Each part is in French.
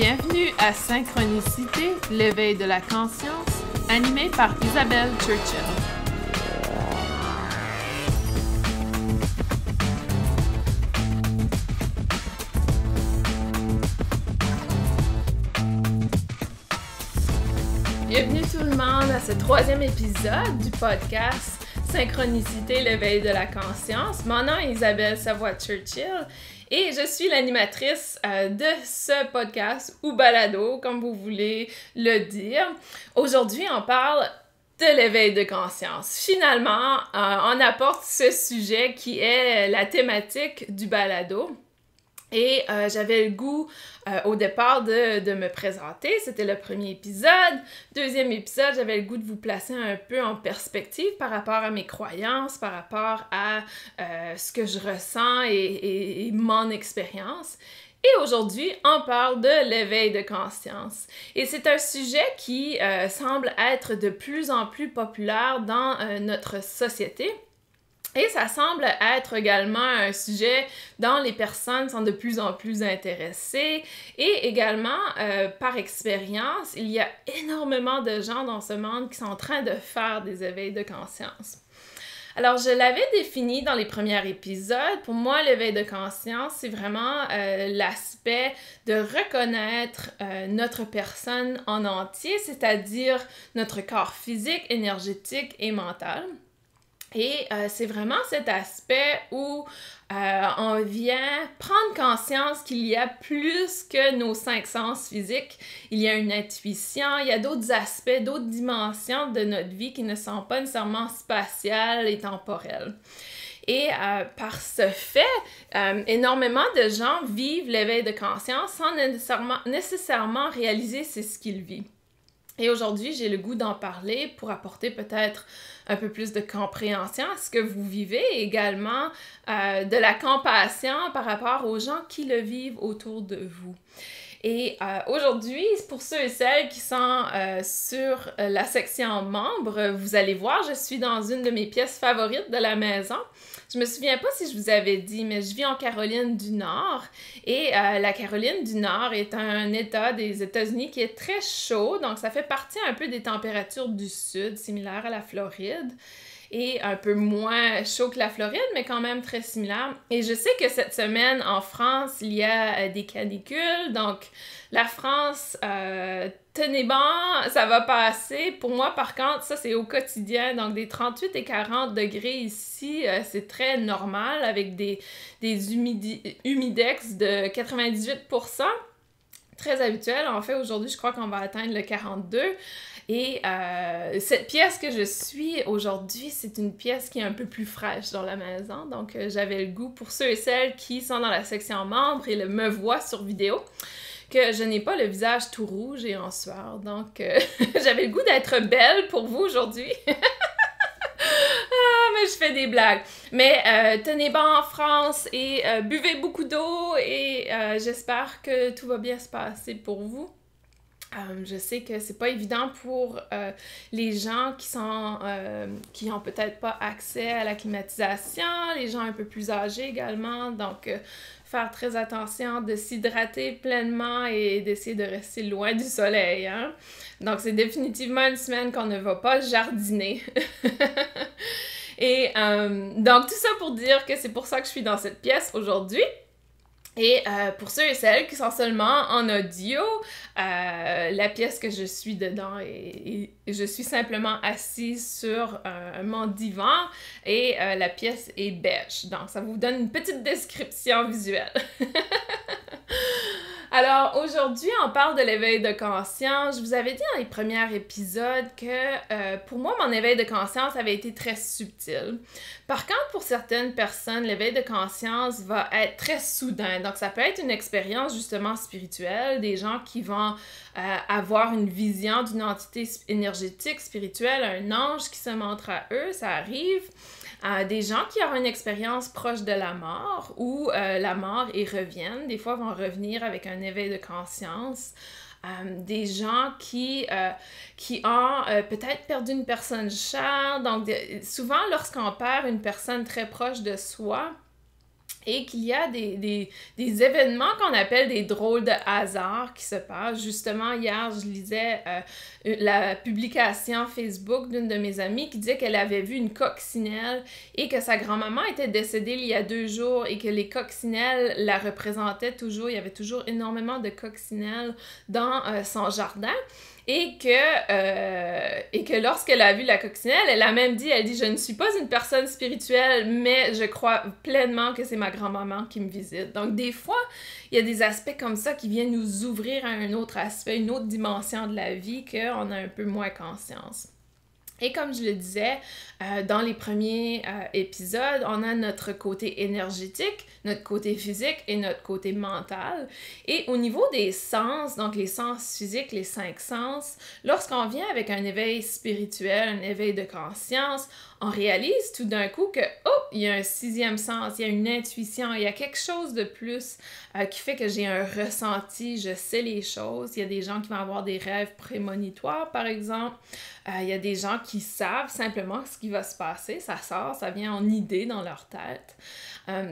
Bienvenue à Synchronicité, l'éveil de la conscience, animé par Isabelle Churchill. Bienvenue tout le monde à ce troisième épisode du podcast Synchronicité, l'éveil de la conscience. Mon nom est Isabelle Savoie-Churchill et je suis l'animatrice de ce podcast ou balado, comme vous voulez le dire. Aujourd'hui, on parle de l'éveil de conscience. Finalement, on apporte ce sujet qui est la thématique du balado. Et j'avais le goût au départ de me présenter, c'était le premier épisode. Deuxième épisode, j'avais le goût de vous placer un peu en perspective par rapport à mes croyances, par rapport à ce que je ressens et mon expérience. Et aujourd'hui, on parle de l'éveil de conscience. Et c'est un sujet qui semble être de plus en plus populaire dans notre société. Et ça semble être également un sujet dont les personnes sont de plus en plus intéressées. Et également, par expérience, il y a énormément de gens dans ce monde qui sont en train de faire des éveils de conscience. Alors, je l'avais défini dans les premiers épisodes. Pour moi, l'éveil de conscience, c'est vraiment l'aspect de reconnaître notre personne en entier, c'est-à-dire notre corps physique, énergétique et mental. Et c'est vraiment cet aspect où on vient prendre conscience qu'il y a plus que nos 5 sens physiques. Il y a une intuition, il y a d'autres aspects, d'autres dimensions de notre vie qui ne sont pas nécessairement spatiales et temporelles. Et par ce fait, énormément de gens vivent l'éveil de conscience sans nécessairement réaliser c'est ce qu'ils vivent. Et aujourd'hui, j'ai le goût d'en parler pour apporter peut-être un peu plus de compréhension à ce que vous vivez et également de la compassion par rapport aux gens qui le vivent autour de vous. Et aujourd'hui, pour ceux et celles qui sont sur la section membres, vous allez voir, je suis dans une de mes pièces favorites de la maison. Je me souviens pas si je vous avais dit, mais je vis en Caroline du Nord. Et la Caroline du Nord est un État des États-Unis qui est très chaud. Donc, ça fait partie un peu des températures du Sud, similaires à la Floride. Et un peu moins chaud que la Floride, mais quand même très similaire. Et je sais que cette semaine, en France, il y a des canicules. Donc, la France, tenez bon, ça va passer. Pour moi, par contre, ça, c'est au quotidien. Donc, des 38 et 40 degrés ici, c'est très normal avec des humidex de 98%. Très habituel. En fait, aujourd'hui, je crois qu'on va atteindre le 42. Et cette pièce que je suis aujourd'hui, c'est une pièce qui est un peu plus fraîche dans la maison. Donc, j'avais le goût, pour ceux et celles qui sont dans la section membres et me voient sur vidéo, que je n'ai pas le visage tout rouge et en sueur. Donc, j'avais le goût d'être belle pour vous aujourd'hui. Mais je fais des blagues. Mais tenez bon en France et buvez beaucoup d'eau et j'espère que tout va bien se passer pour vous. Je sais que c'est pas évident pour les gens qui ont peut-être pas accès à la climatisation, les gens un peu plus âgés également, donc faire très attention de s'hydrater pleinement et d'essayer de rester loin du soleil, hein? Donc c'est définitivement une semaine qu'on ne va pas jardiner. Et donc tout ça pour dire que c'est pour ça que je suis dans cette pièce aujourd'hui. Et pour ceux et celles qui sont seulement en audio, la pièce que je suis dedans, et je suis simplement assise sur mon divan et la pièce est beige. Donc, ça vous donne une petite description visuelle. Alors, aujourd'hui, on parle de l'éveil de conscience. Je vous avais dit dans les premiers épisodes que pour moi, mon éveil de conscience avait été très subtil. Par contre, pour certaines personnes, l'éveil de conscience va être très soudain. Donc, ça peut être une expérience justement spirituelle, des gens qui vont avoir une vision d'une entité énergétique, spirituelle, un ange qui se montre à eux, ça arrive. Des gens qui ont une expérience proche de la mort ou la mort et reviennent, des fois vont revenir avec un éveil de conscience. Des gens qui ont peut-être perdu une personne chère. Donc, souvent, lorsqu'on perd une personne très proche de soi, et qu'il y a des événements qu'on appelle des drôles de hasard qui se passent. Justement, hier, je lisais la publication Facebook d'une de mes amies qui disait qu'elle avait vu une coccinelle et que sa grand-maman était décédée il y a 2 jours et que les coccinelles la représentaient toujours. Il y avait toujours énormément de coccinelles dans son jardin. Et que lorsqu'elle a vu la coccinelle, elle a même dit, je ne suis pas une personne spirituelle, mais je crois pleinement que c'est ma grand-maman qui me visite. Donc des fois, il y a des aspects comme ça qui viennent nous ouvrir à un autre aspect, une autre dimension de la vie qu'on a un peu moins conscience. Et comme je le disais, dans les premiers épisodes, on a notre côté énergétique, notre côté physique et notre côté mental. Et au niveau des sens, donc les sens physiques, les 5 sens, lorsqu'on vient avec un éveil spirituel, un éveil de conscience, on réalise tout d'un coup que, oh, il y a un 6e sens, il y a une intuition, il y a quelque chose de plus qui fait que j'ai un ressenti, je sais les choses. Il y a des gens qui vont avoir des rêves prémonitoires, par exemple. Il y a des gens qui savent simplement ce qui va se passer. Ça sort, ça vient en idée dans leur tête.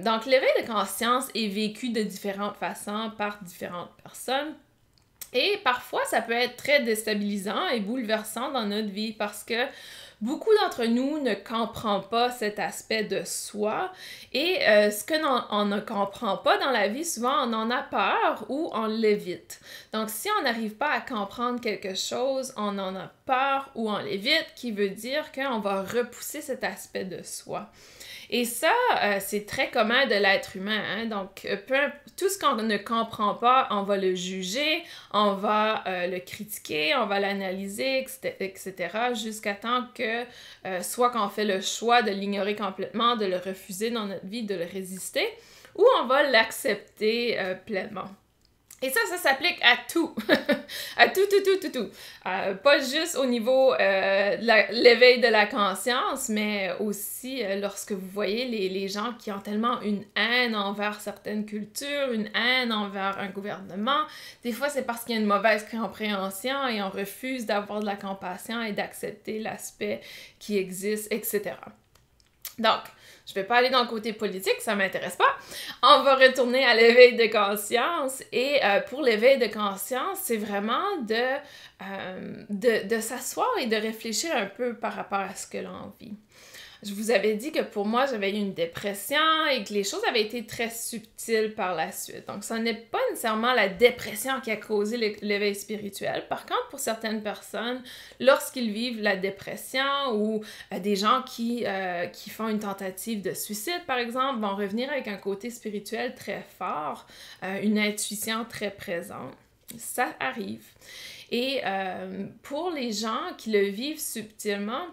Donc, l'éveil de conscience est vécu de différentes façons par différentes personnes. Et parfois, ça peut être très déstabilisant et bouleversant dans notre vie parce que beaucoup d'entre nous ne comprennent pas cet aspect de soi et ce qu'on ne comprend pas dans la vie, souvent on en a peur ou on l'évite. Donc si on n'arrive pas à comprendre quelque chose, on en a peur ou on l'évite, qui veut dire qu'on va repousser cet aspect de soi. Et ça, c'est très commun de l'être humain, hein? Donc, tout ce qu'on ne comprend pas, on va le juger, on va le critiquer, on va l'analyser, etc., jusqu'à temps que soit qu'on fait le choix de l'ignorer complètement, de le refuser dans notre vie, de le résister, ou on va l'accepter pleinement. Et ça s'applique à tout, à tout. Pas juste au niveau de l'éveil de la conscience, mais aussi lorsque vous voyez les gens qui ont tellement une haine envers certaines cultures, une haine envers un gouvernement. Des fois, c'est parce qu'il y a une mauvaise compréhension et on refuse d'avoir de la compassion et d'accepter l'aspect qui existe, etc. Donc, je vais pas aller dans le côté politique, ça m'intéresse pas. On va retourner à l'éveil de conscience. Et pour l'éveil de conscience, c'est vraiment de s'asseoir et de réfléchir un peu par rapport à ce que l'on vit. Je vous avais dit que pour moi, j'avais eu une dépression et que les choses avaient été très subtiles par la suite. Donc, ce n'est pas nécessairement la dépression qui a causé l'éveil spirituel. Par contre, pour certaines personnes, lorsqu'ils vivent la dépression ou des gens qui font une tentative de suicide, par exemple, vont revenir avec un côté spirituel très fort, une intuition très présente. Ça arrive. Et pour les gens qui le vivent subtilement,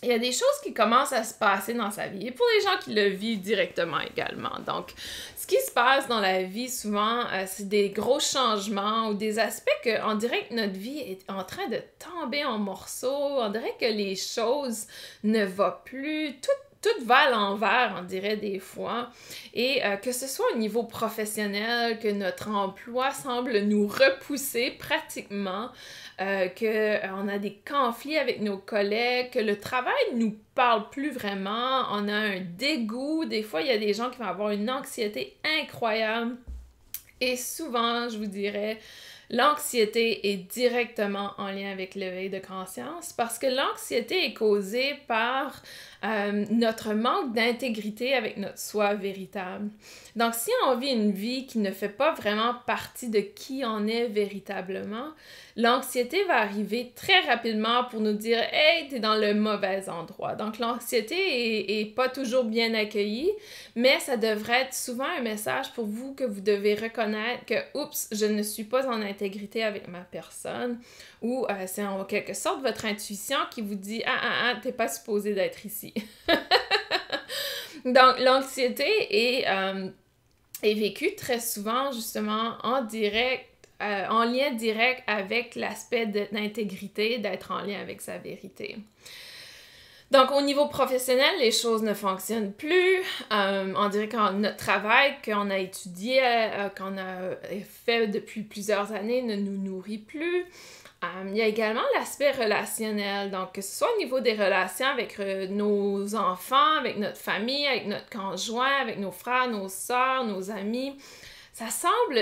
il y a des choses qui commencent à se passer dans sa vie. Et pour les gens qui le vivent directement également. Donc, ce qui se passe dans la vie, souvent, c'est des gros changements ou des aspects qu'on dirait que notre vie est en train de tomber en morceaux. On dirait que les choses ne vont plus. Tout va à l'envers, on dirait des fois. Et que ce soit au niveau professionnel, que notre emploi semble nous repousser pratiquement, qu'on a des conflits avec nos collègues, que le travail nous parle plus vraiment, on a un dégoût. Des fois, il y a des gens qui vont avoir une anxiété incroyable. Et souvent, je vous dirais, l'anxiété est directement en lien avec l'éveil de conscience parce que l'anxiété est causée par notre manque d'intégrité avec notre soi véritable. Donc, si on vit une vie qui ne fait pas vraiment partie de qui on est véritablement, l'anxiété va arriver très rapidement pour nous dire « Hey, t'es dans le mauvais endroit ». Donc, l'anxiété est pas toujours bien accueillie, mais ça devrait être souvent un message pour vous que vous devez reconnaître que « Oups, je ne suis pas en intégrité avec ma personne » ou c'est en quelque sorte votre intuition qui vous dit « Ah, t'es pas supposé d'être ici ». Donc, l'anxiété est vécue très souvent justement en lien direct avec l'aspect d'intégrité, d'être en lien avec sa vérité. Donc, au niveau professionnel, les choses ne fonctionnent plus. On dirait que notre travail qu'on a étudié, qu'on a fait depuis plusieurs années ne nous nourrit plus. Il y a également l'aspect relationnel, donc que ce soit au niveau des relations avec nos enfants, avec notre famille, avec notre conjoint, avec nos frères, nos sœurs, nos amis, ça semble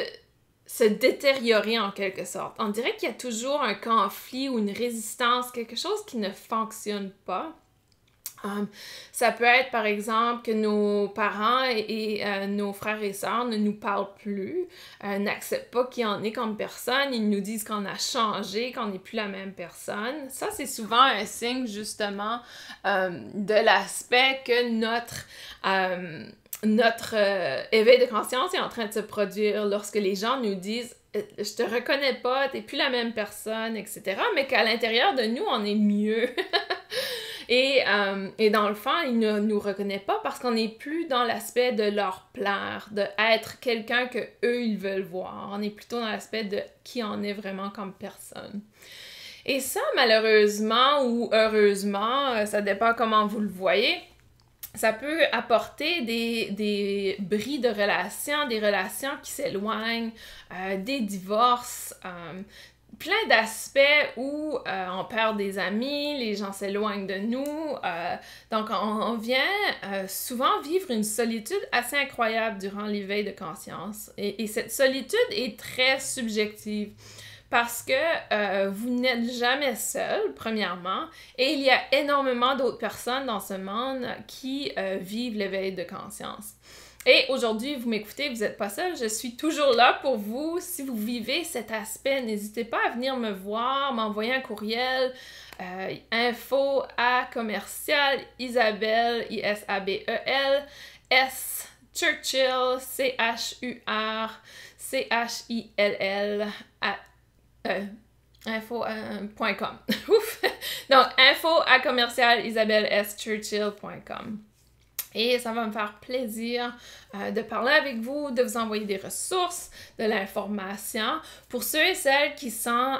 se détériorer en quelque sorte. On dirait qu'il y a toujours un conflit ou une résistance, quelque chose qui ne fonctionne pas. Ça peut être, par exemple, que nos parents et nos frères et sœurs ne nous parlent plus, n'acceptent pas qui on est comme personne, ils nous disent qu'on a changé, qu'on n'est plus la même personne. Ça, c'est souvent un signe, justement, de l'aspect que notre éveil de conscience est en train de se produire lorsque les gens nous disent « Je te reconnais pas, t'es plus la même personne, etc. » mais qu'à l'intérieur de nous, on est mieux. Et dans le fond, ils ne nous reconnaissent pas parce qu'on n'est plus dans l'aspect de leur plaire, d'être quelqu'un que eux ils veulent voir. On est plutôt dans l'aspect de qui on est vraiment comme personne. Et ça, malheureusement ou heureusement, ça dépend comment vous le voyez, ça peut apporter des bris de relations, des relations qui s'éloignent, des divorces, plein d'aspects où on perd des amis, les gens s'éloignent de nous. Donc, on vient souvent vivre une solitude assez incroyable durant l'éveil de conscience. Et cette solitude est très subjective parce que vous n'êtes jamais seul, premièrement, et il y a énormément d'autres personnes dans ce monde qui vivent l'éveil de conscience. Et aujourd'hui, vous m'écoutez, vous n'êtes pas seul, je suis toujours là pour vous. Si vous vivez cet aspect, n'hésitez pas à venir me voir, m'envoyer un courriel, info@commercial Isabelle, Isabel, S, Churchill, CHUR, info.com. Ouf! Donc, info@commercialisabelleschurchill.com. Et ça va me faire plaisir de parler avec vous, de vous envoyer des ressources, de l'information. Pour ceux et celles qui sont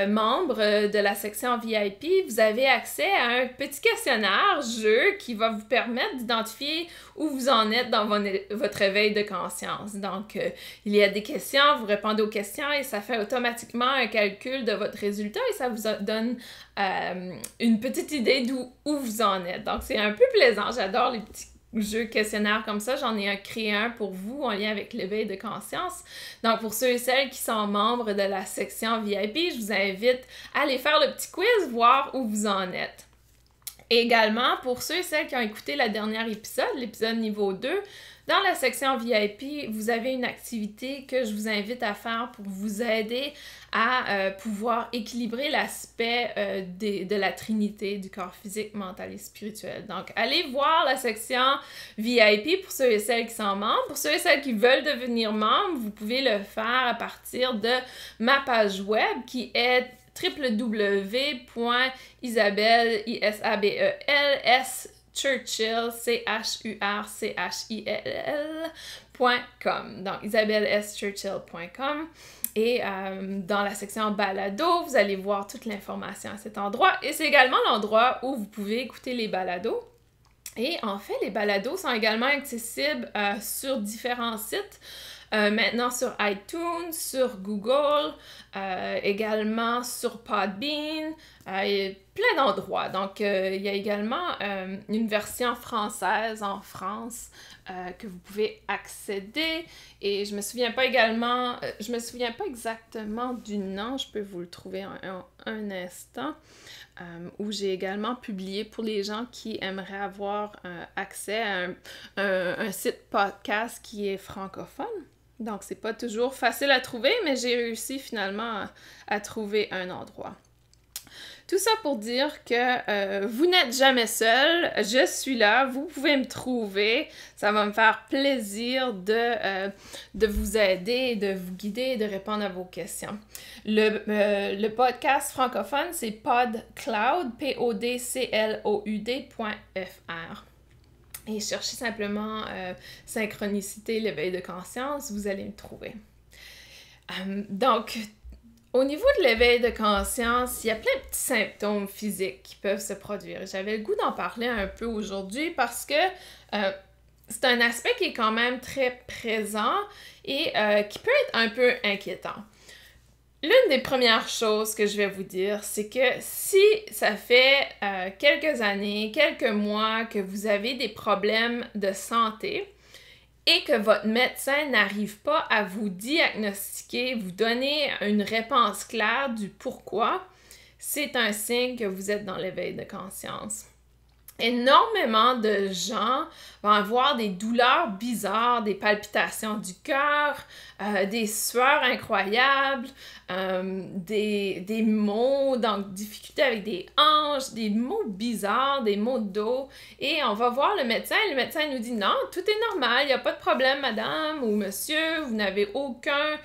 membres de la section VIP, vous avez accès à un petit questionnaire jeu qui va vous permettre d'identifier où vous en êtes dans votre éveil de conscience. Donc, il y a des questions, vous répondez aux questions et ça fait automatiquement un calcul de votre résultat et ça vous donne une petite idée d'où vous en êtes. Donc, c'est un peu plaisant. J'adore les petits jeux questionnaires comme ça. J'en ai créé un pour vous en lien avec l'éveil de conscience. Donc, pour ceux et celles qui sont membres de la section VIP, je vous invite à aller faire le petit quiz, voir où vous en êtes. Et également, pour ceux et celles qui ont écouté le dernier épisode, l'épisode niveau 2, dans la section VIP, vous avez une activité que je vous invite à faire pour vous aider à pouvoir équilibrer l'aspect de la trinité du corps physique, mental et spirituel. Donc, allez voir la section VIP pour ceux et celles qui sont membres. Pour ceux et celles qui veulent devenir membres, vous pouvez le faire à partir de ma page web qui est www.isabelleschurchill, CHURCHILL.com. Donc, isabelleschurchill.com. Et dans la section balado, vous allez voir toute l'information à cet endroit. Et c'est également l'endroit où vous pouvez écouter les balados. Et en fait, les balados sont également accessibles sur différents sites. Maintenant sur iTunes, sur Google, également sur Podbean, et plein d'endroits. Donc, il y a également une version française en France que vous pouvez accéder. Et je me souviens pas exactement du nom, je peux vous le trouver un instant. Où j'ai également publié pour les gens qui aimeraient avoir accès à un site podcast qui est francophone. Donc, c'est pas toujours facile à trouver, mais j'ai réussi finalement à trouver un endroit. Tout ça pour dire que vous n'êtes jamais seul, je suis là, vous pouvez me trouver, ça va me faire plaisir de vous aider, de vous guider, de répondre à vos questions. Le podcast francophone, c'est PodCloud, PodCloud.fr. Et cherchez simplement synchronicité, l'éveil de conscience, vous allez me trouver. Donc, au niveau de l'éveil de conscience, il y a plein de petits symptômes physiques qui peuvent se produire. J'avais le goût d'en parler un peu aujourd'hui parce que c'est un aspect qui est quand même très présent et qui peut être un peu inquiétant. L'une des premières choses que je vais vous dire, c'est que si ça fait quelques années, quelques mois que vous avez des problèmes de santé et que votre médecin n'arrive pas à vous diagnostiquer, vous donner une réponse claire du pourquoi, c'est un signe que vous êtes dans l'éveil de conscience. Énormément de gens vont avoir des douleurs bizarres, des palpitations du cœur, des sueurs incroyables, des maux, donc difficultés avec des hanches, des maux bizarres, des maux de dos. Et on va voir le médecin nous dit « Non, tout est normal, il n'y a pas de problème, madame ou monsieur, vous n'avez aucun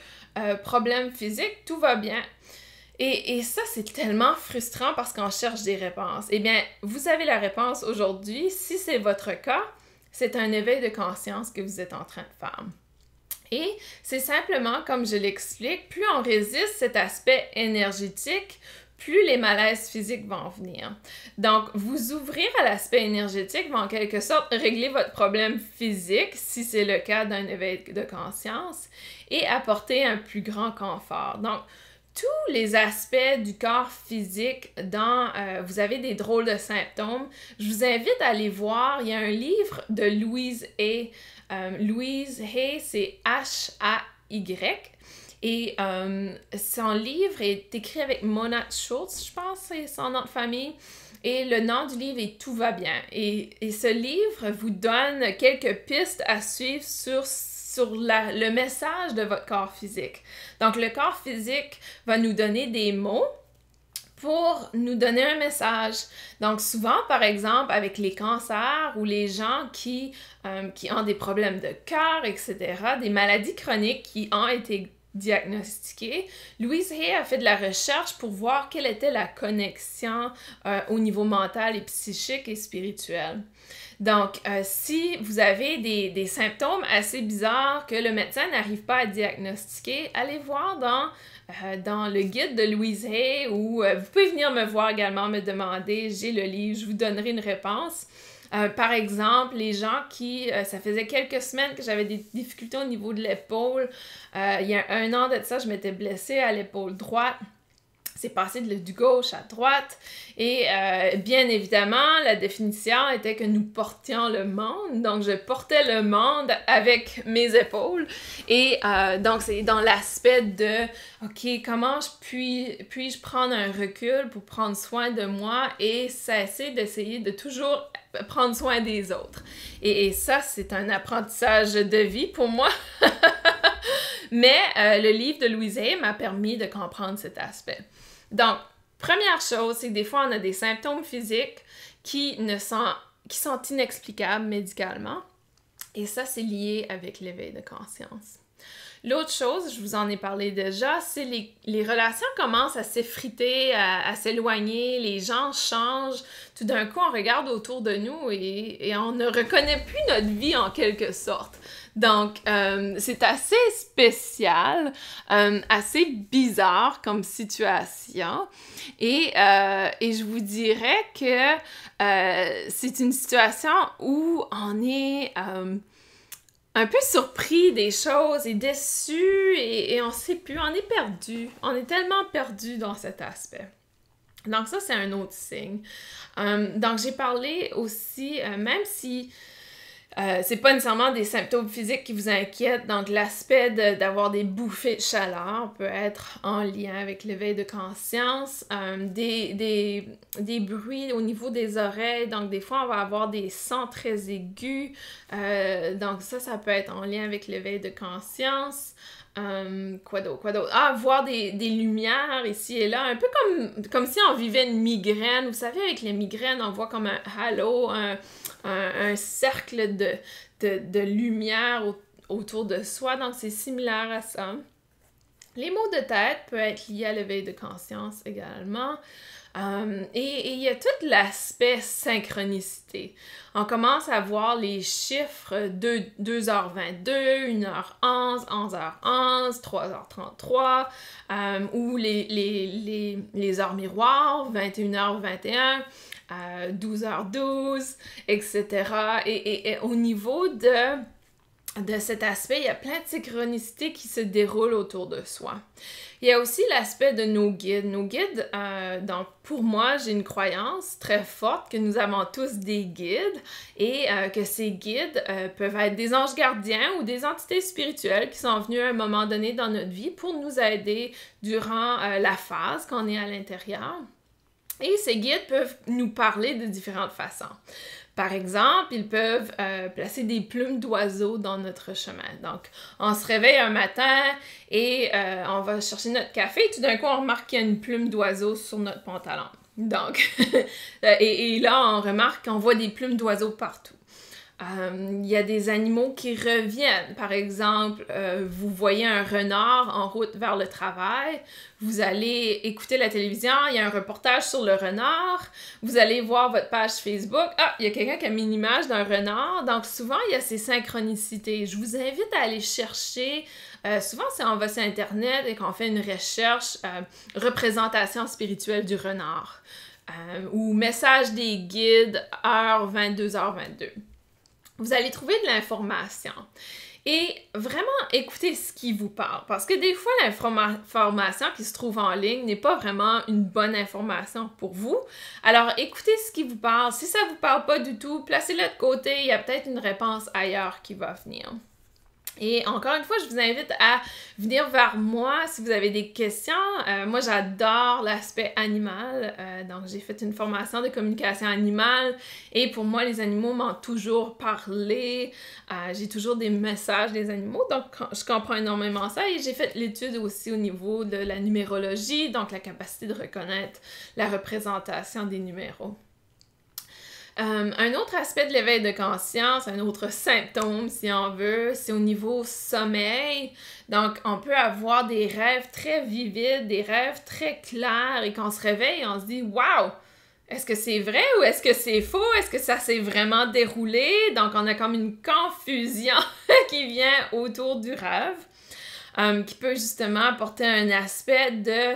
problème physique, tout va bien. » Et ça, c'est tellement frustrant parce qu'on cherche des réponses. Eh bien, vous avez la réponse aujourd'hui. Si c'est votre cas, c'est un éveil de conscience que vous êtes en train de faire. Et c'est simplement, comme je l'explique, plus on résiste cet aspect énergétique, plus les malaises physiques vont venir. Donc, vous ouvrir à l'aspect énergétique va en quelque sorte régler votre problème physique, si c'est le cas d'un éveil de conscience, et apporter un plus grand confort. Donc, tous les aspects du corps physique, vous avez des drôles de symptômes, je vous invite à aller voir. Il y a un livre de Louise Hay. Louise Hay, c'est H-A-Y. Et son livre est écrit avec Mona Schultz, je pense, c'est son nom de famille. Et le nom du livre est Tout va bien. Et ce livre vous donne quelques pistes à suivre sur le message de votre corps physique. Donc, le corps physique va nous donner des mots pour nous donner un message. Donc, souvent, par exemple, avec les cancers ou les gens qui ont des problèmes de cœur, etc., des maladies chroniques qui ont été diagnostiquées, Louise Hay a fait de la recherche pour voir quelle était la connexion au niveau mental et psychique et spirituel. Donc, si vous avez des symptômes assez bizarres que le médecin n'arrive pas à diagnostiquer, allez voir dans le guide de Louise Hay ou vous pouvez venir me voir également, me demander, j'ai le livre, je vous donnerai une réponse. Par exemple, les gens ça faisait quelques semaines que j'avais des difficultés au niveau de l'épaule. Il y a 1 an de ça, je m'étais blessée à l'épaule droite. C'est passé du gauche à droite. Et bien évidemment, la définition était que nous portions le monde. Donc, je portais le monde avec mes épaules. Et donc, c'est dans l'aspect de, OK, comment puis-je prendre un recul pour prendre soin de moi et cesser d'essayer de toujours prendre soin des autres. Et ça, c'est un apprentissage de vie pour moi. Mais le livre de Louise Hay m'a permis de comprendre cet aspect. Donc, première chose, c'est que des fois, on a des symptômes physiques qui sont inexplicables médicalement. Et ça, c'est lié avec l'éveil de conscience. L'autre chose, je vous en ai parlé déjà, c'est les relations commencent à s'effriter, à s'éloigner, les gens changent. Tout d'un coup, on regarde autour de nous et on ne reconnaît plus notre vie en quelque sorte. Donc, c'est assez spécial, assez bizarre comme situation. Et je vous dirais que c'est une situation où on est un peu surpris des choses et déçu et on ne sait plus, on est perdu. On est tellement perdu dans cet aspect. Donc ça, c'est un autre signe. Donc j'ai parlé aussi, même si c'est pas nécessairement des symptômes physiques qui vous inquiètent, donc l'aspect d'avoir des bouffées de chaleur peut être en lien avec l'éveil de conscience, des bruits au niveau des oreilles, donc des fois on va avoir des sons très aigus, donc ça peut être en lien avec l'éveil de conscience. Quoi d'autre? Ah, voir des lumières ici et là, un peu comme si on vivait une migraine. Vous savez, avec les migraines, on voit comme un halo, un cercle de lumière autour de soi, donc c'est similaire à ça. Les maux de tête peuvent être liés à l'éveil de conscience également. Et il y a tout l'aspect synchronicité. On commence à voir les chiffres 2h22, 1h11, 11h11, 3h33, ou les heures miroirs, 21h21, 12h12, etc. Et au niveau de de cet aspect, il y a plein de synchronicités qui se déroulent autour de soi. Il y a aussi l'aspect de nos guides. Nos guides, donc pour moi, j'ai une croyance très forte que nous avons tous des guides et que ces guides peuvent être des anges gardiens ou des entités spirituelles qui sont venues à un moment donné dans notre vie pour nous aider durant la phase qu'on est à l'intérieur. Et ces guides peuvent nous parler de différentes façons. Par exemple, ils peuvent placer des plumes d'oiseaux dans notre chemin. Donc, on se réveille un matin et on va chercher notre café. Tout d'un coup, on remarque qu'il y a une plume d'oiseau sur notre pantalon. Donc, et là, on remarque qu'on voit des plumes d'oiseaux partout. Il y a des animaux qui reviennent. Par exemple, vous voyez un renard en route vers le travail, vous allez écouter la télévision, il y a un reportage sur le renard, vous allez voir votre page Facebook, il y a quelqu'un qui a mis une image d'un renard. Donc souvent, il y a ces synchronicités. Je vous invite à aller chercher, souvent si on va sur Internet et qu'on fait une recherche, représentation spirituelle du renard, ou message des guides, heure 22h22. Vous allez trouver de l'information. Et vraiment, écoutez ce qui vous parle. Parce que des fois, l'information qui se trouve en ligne n'est pas vraiment une bonne information pour vous. Alors, écoutez ce qui vous parle. Si ça ne vous parle pas du tout, placez-le de côté. Il y a peut-être une réponse ailleurs qui va venir. Et encore une fois, je vous invite à venir vers moi si vous avez des questions. Moi, j'adore l'aspect animal. Donc, j'ai fait une formation de communication animale et pour moi, les animaux m'ont toujours parlé. J'ai toujours des messages des animaux, donc je comprends énormément ça. Et j'ai fait l'étude aussi au niveau de la numérologie, donc la capacité de reconnaître la représentation des numéros. Un autre aspect de l'éveil de conscience, un autre symptôme si on veut, c'est au niveau sommeil. Donc, on peut avoir des rêves très vivides, des rêves très clairs et quand on se réveille, on se dit « Wow! Est-ce que c'est vrai ou est-ce que c'est faux? Est-ce que ça s'est vraiment déroulé? » Donc, on a comme une confusion qui vient autour du rêve, qui peut justement apporter un aspect de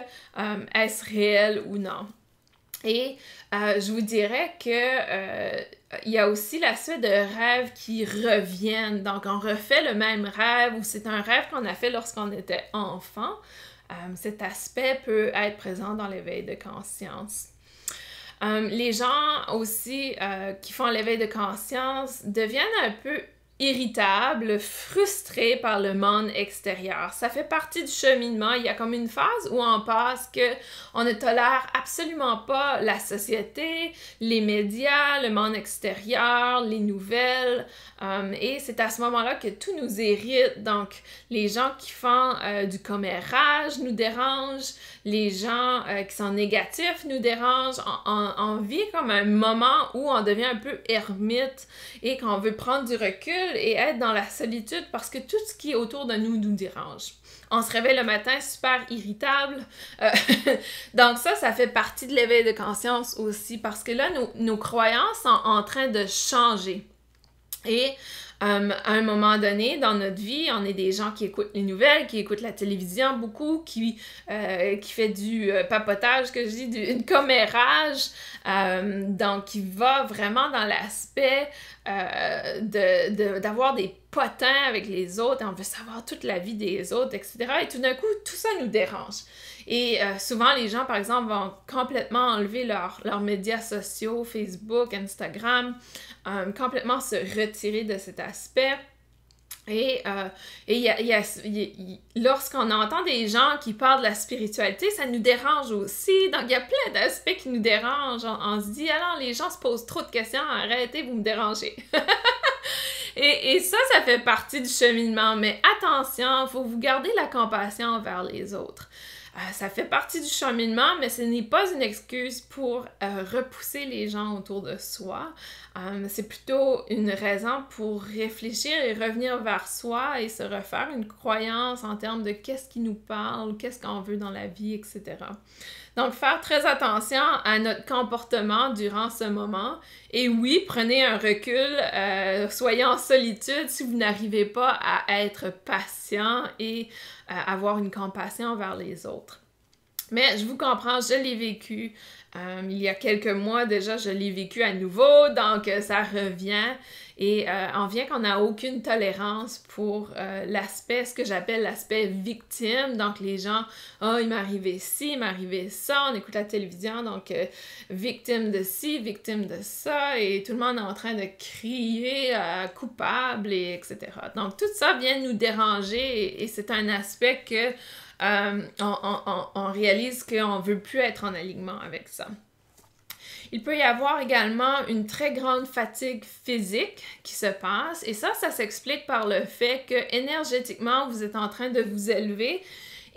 est-ce réel ou non? Et je vous dirais que il y a aussi l'aspect de rêves qui reviennent. Donc, on refait le même rêve ou c'est un rêve qu'on a fait lorsqu'on était enfant. Cet aspect peut être présent dans l'éveil de conscience. Les gens aussi qui font l'éveil de conscience deviennent un peu irritables, frustrés par le monde extérieur. Ça fait partie du cheminement. Il y a comme une phase où on passe qu'on ne tolère absolument pas la société, les médias, le monde extérieur, les nouvelles. Et c'est à ce moment-là que tout nous irrite. Donc, les gens qui font du commérage nous dérangent. Les gens qui sont négatifs nous dérangent. On vit comme un moment où on devient un peu ermite et qu'on veut prendre du recul et être dans la solitude parce que tout ce qui est autour de nous nous dérange. On se réveille le matin super irritable. Donc ça fait partie de l'éveil de conscience aussi parce que là, nos croyances sont en train de changer. Et à un moment donné, dans notre vie, on est des gens qui écoutent les nouvelles, qui écoutent la télévision beaucoup, qui fait du papotage, que je dis, du commérage, donc qui va vraiment dans l'aspect d'avoir des potins avec les autres, et on veut savoir toute la vie des autres, etc. Et tout d'un coup, tout ça nous dérange. Et souvent, les gens, par exemple, vont complètement enlever leurs médias sociaux, Facebook, Instagram, complètement se retirer de cet aspect. Et lorsqu'on entend des gens qui parlent de la spiritualité, ça nous dérange aussi. Donc, il y a plein d'aspects qui nous dérangent. On se dit, alors, les gens se posent trop de questions, arrêtez, vous me dérangez. Et ça fait partie du cheminement. Mais attention, il faut vous garder la compassion envers les autres. Ça fait partie du cheminement, mais ce n'est pas une excuse pour repousser les gens autour de soi. C'est plutôt une raison pour réfléchir et revenir vers soi et se refaire une croyance en termes de qu'est-ce qui nous parle, qu'est-ce qu'on veut dans la vie, etc. Donc, faire très attention à notre comportement durant ce moment. Et oui, prenez un recul, soyez en solitude si vous n'arrivez pas à être patient et avoir une compassion envers les autres. Mais je vous comprends, je l'ai vécu. Il y a quelques mois déjà, je l'ai vécu à nouveau, donc ça revient. Et on vient qu'on n'a aucune tolérance pour l'aspect, ce que j'appelle l'aspect victime. Donc les gens, oh, il m'est arrivé ci, il m'est arrivé ça, on écoute la télévision, donc victime de ci, victime de ça, et tout le monde est en train de crier coupable, et etc. Donc tout ça vient nous déranger et c'est un aspect que on réalise qu'on ne veut plus être en alignement avec ça. Il peut y avoir également une très grande fatigue physique qui se passe et ça s'explique par le fait que énergétiquement, vous êtes en train de vous élever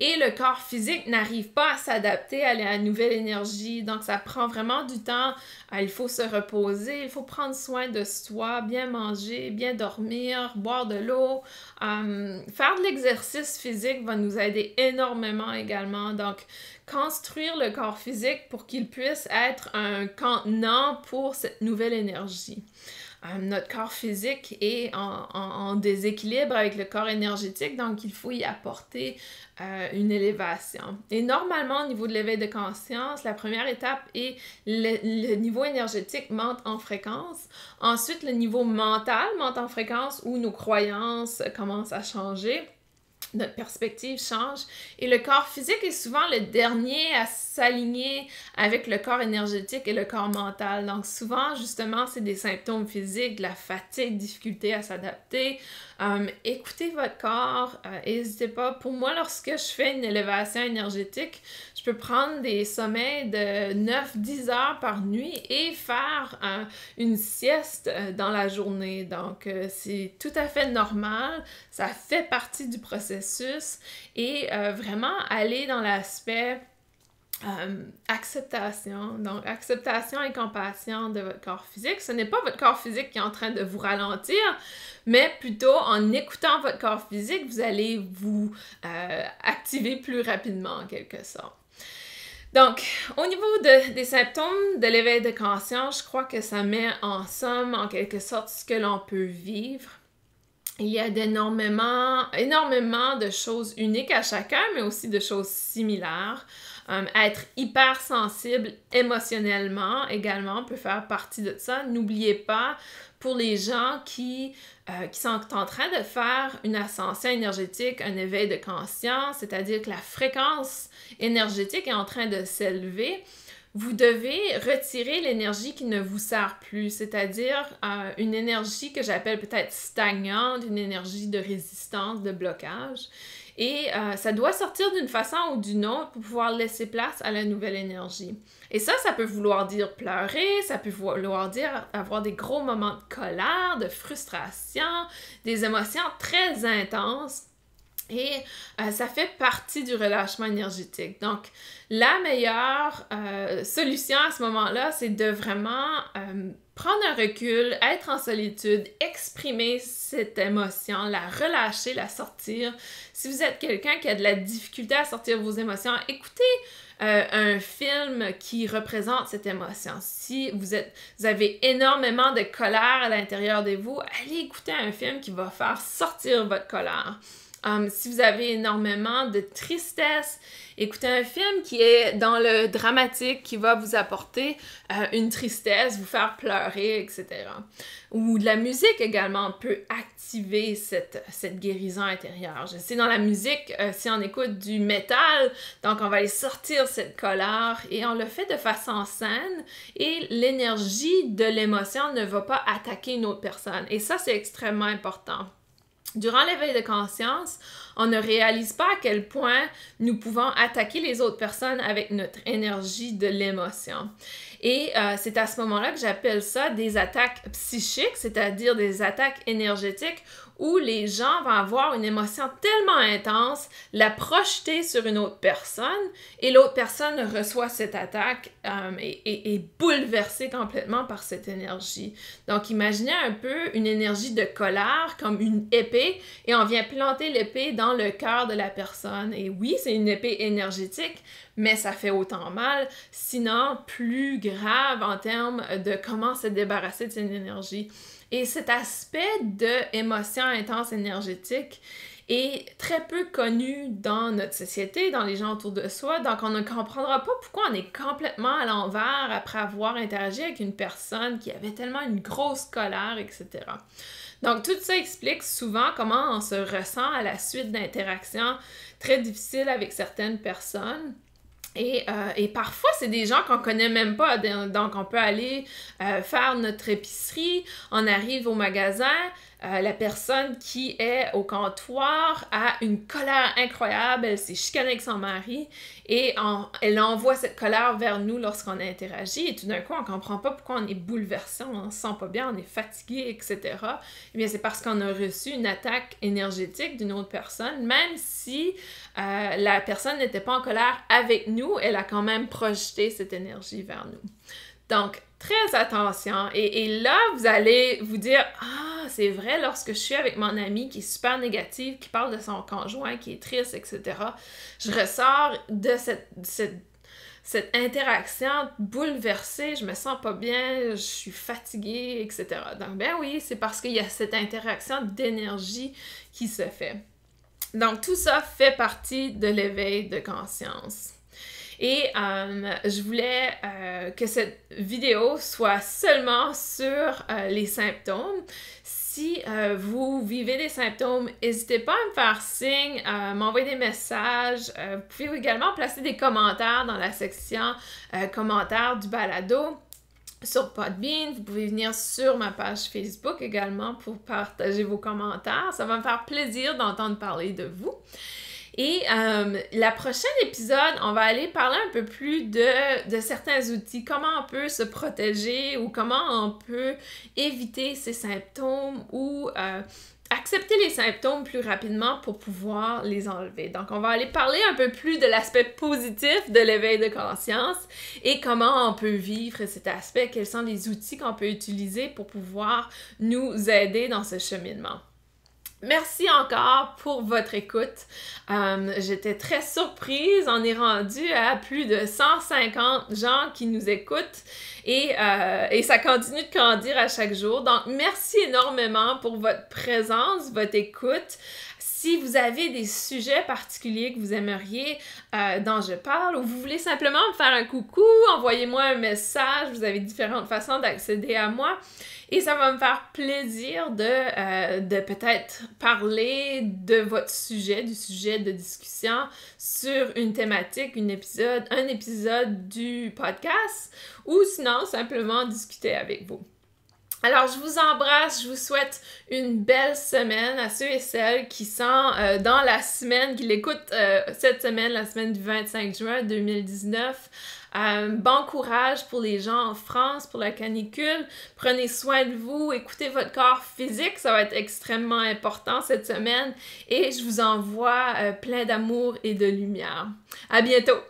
et le corps physique n'arrive pas à s'adapter à la nouvelle énergie. Donc, ça prend vraiment du temps. Il faut se reposer, il faut prendre soin de soi, bien manger, bien dormir, boire de l'eau. Faire de l'exercice physique va nous aider énormément également. Donc, construire le corps physique pour qu'il puisse être un contenant pour cette nouvelle énergie. Notre corps physique est en déséquilibre avec le corps énergétique, donc il faut y apporter une élévation. Et normalement, au niveau de l'éveil de conscience, la première étape est le niveau énergétique monte en fréquence. Ensuite, le niveau mental monte en fréquence où nos croyances commencent à changer. Notre perspective change et le corps physique est souvent le dernier à s'aligner avec le corps énergétique et le corps mental. Donc souvent, justement, c'est des symptômes physiques, de la fatigue, difficulté à s'adapter. Écoutez votre corps, n'hésitez pas. Pour moi, lorsque je fais une élévation énergétique, je peux prendre des sommeils de 9-10 heures par nuit et faire une sieste dans la journée. Donc, c'est tout à fait normal. Ça fait partie du processus et vraiment aller dans l'aspect acceptation. Donc, acceptation et compassion de votre corps physique. Ce n'est pas votre corps physique qui est en train de vous ralentir, mais plutôt en écoutant votre corps physique, vous allez vous activer plus rapidement en quelque sorte. Donc, au niveau des symptômes de l'éveil de conscience, je crois que ça met en somme, en quelque sorte, ce que l'on peut vivre. Il y a énormément de choses uniques à chacun, mais aussi de choses similaires. Être hypersensible émotionnellement également peut faire partie de ça. N'oubliez pas, pour les gens qui sont en train de faire une ascension énergétique, un éveil de conscience, c'est-à-dire que la fréquence énergétique est en train de s'élever, vous devez retirer l'énergie qui ne vous sert plus, c'est-à-dire une énergie que j'appelle peut-être stagnante, une énergie de résistance, de blocage. Et ça doit sortir d'une façon ou d'une autre pour pouvoir laisser place à la nouvelle énergie. Et ça peut vouloir dire pleurer, ça peut vouloir dire avoir des gros moments de colère, de frustration, des émotions très intenses. Et ça fait partie du relâchement énergétique. Donc, la meilleure solution à ce moment-là, c'est de vraiment prendre un recul, être en solitude, exprimer cette émotion, la relâcher, la sortir. Si vous êtes quelqu'un qui a de la difficulté à sortir vos émotions, écoutez un film qui représente cette émotion. Si vous avez énormément de colère à l'intérieur de vous, allez écouter un film qui va faire sortir votre colère. Si vous avez énormément de tristesse, écoutez un film qui est dans le dramatique, qui va vous apporter une tristesse, vous faire pleurer, etc. Ou de la musique également peut activer cette guérison intérieure. Je sais, dans la musique, si on écoute du métal, donc on va aller sortir cette colère et on le fait de façon saine et l'énergie de l'émotion ne va pas attaquer une autre personne. Et ça, c'est extrêmement important. Durant l'éveil de conscience, on ne réalise pas à quel point nous pouvons attaquer les autres personnes avec notre énergie de l'émotion. Et c'est à ce moment-là que j'appelle ça des attaques psychiques, c'est-à-dire des attaques énergétiques où les gens vont avoir une émotion tellement intense, la projeter sur une autre personne, et l'autre personne reçoit cette attaque et est bouleversée complètement par cette énergie. Donc, imaginez un peu une énergie de colère comme une épée, et on vient planter l'épée dans le cœur de la personne. Et oui, c'est une épée énergétique, mais ça fait autant mal, sinon plus grave en termes de comment se débarrasser de cette énergie. Et cet aspect d'émotion intense énergétique est très peu connu dans notre société, dans les gens autour de soi, donc on ne comprendra pas pourquoi on est complètement à l'envers après avoir interagi avec une personne qui avait tellement une grosse colère, etc. Donc tout ça explique souvent comment on se ressent à la suite d'interactions très difficiles avec certaines personnes. Et parfois, c'est des gens qu'on connaît même pas. Donc, on peut aller faire notre épicerie, on arrive au magasin, la personne qui est au comptoir a une colère incroyable, elle s'est chicanée avec son mari et elle envoie cette colère vers nous lorsqu'on interagit et tout d'un coup, on comprend pas pourquoi on est bouleversé, on se sent pas bien, on est fatigué, etc. Eh bien, c'est parce qu'on a reçu une attaque énergétique d'une autre personne, même si la personne n'était pas en colère avec nous, elle a quand même projeté cette énergie vers nous. Donc, très attention. Et là, vous allez vous dire « Ah, c'est vrai, lorsque je suis avec mon amie qui est super négative, qui parle de son conjoint, qui est triste, etc., je ressors de cette interaction bouleversée, je me sens pas bien, je suis fatiguée, etc. » Donc, ben oui, c'est parce qu'il y a cette interaction d'énergie qui se fait. Donc, tout ça fait partie de l'éveil de conscience. Et je voulais que cette vidéo soit seulement sur les symptômes. Si vous vivez des symptômes, n'hésitez pas à me faire signe, m'envoyer des messages. Vous pouvez également placer des commentaires dans la section commentaires du balado. Sur Podbean, vous pouvez venir sur ma page Facebook également pour partager vos commentaires. Ça va me faire plaisir d'entendre parler de vous. Et la prochaine épisode, on va aller parler un peu plus de certains outils, comment on peut se protéger ou comment on peut éviter ces symptômes ou accepter les symptômes plus rapidement pour pouvoir les enlever. Donc, on va aller parler un peu plus de l'aspect positif de l'éveil de conscience et comment on peut vivre cet aspect, quels sont les outils qu'on peut utiliser pour pouvoir nous aider dans ce cheminement. Merci encore pour votre écoute. J'étais très surprise. On est rendu à plus de 150 gens qui nous écoutent et ça continue de grandir à chaque jour. Donc, merci énormément pour votre présence, votre écoute. Si vous avez des sujets particuliers que vous aimeriez dont je parle ou vous voulez simplement me faire un coucou, envoyez-moi un message. Vous avez différentes façons d'accéder à moi. Et ça va me faire plaisir de peut-être parler de votre sujet, du sujet de discussion sur une thématique, un épisode du podcast ou sinon simplement discuter avec vous. Alors, je vous embrasse, je vous souhaite une belle semaine à ceux et celles qui sont dans la semaine, qui l'écoutent cette semaine, la semaine du 25 juin 2019. Bon courage pour les gens en France, pour la canicule. Prenez soin de vous, écoutez votre corps physique, ça va être extrêmement important cette semaine. Et je vous envoie plein d'amour et de lumière. À bientôt!